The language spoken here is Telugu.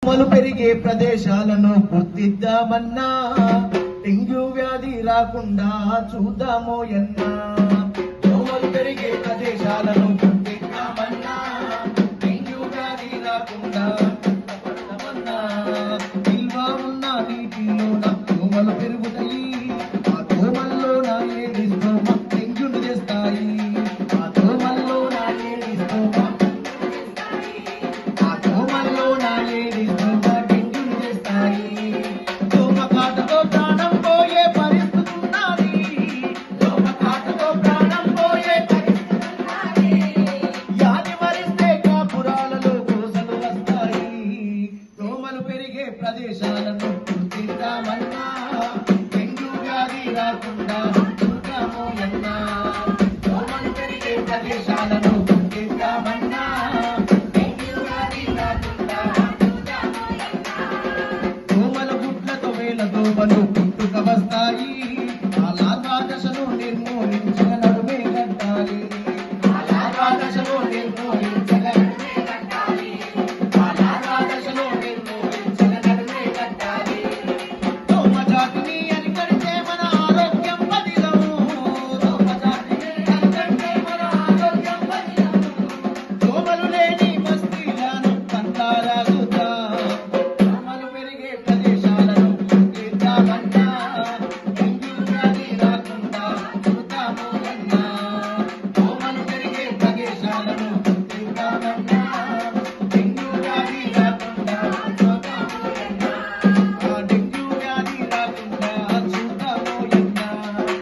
దోమలు పెరిగే ప్రదేశాలను గుర్తిద్దామన్నా డెంగ్యూ వ్యాధి రాకుండా చూద్దామో ఎన్నా దోమలు పెరిగే ప్రదేశాలను గుర్తిద్దామన్నా డెంగ్యూ వ్యాధి రాకుండా నిల్వ ఉన్న నీటిలోన దోమలు పెరుగుతాయి ఆ దోమల్లోన ఏడిస్ దోమ డెంగ్యూను చేస్తాయి ఆ దోమల్లోన ఏడిస్ దోమ ఆ దోమల్లోన ఏడిస్ దోమ డెంగ్యూను చేస్తాయి దోమ కాటుతో ప్రాణం పోయే పరిస్థితి ఉన్నది దోమ కాటుతో ప్రాణం పోయే పరిస్థితి ఉన్నది యాది మరిస్తే కాపురాలలో కోసలు వస్తాయి దోమలు పెరిగే ప్రదేశాలను గుర్తిద్దామన్నా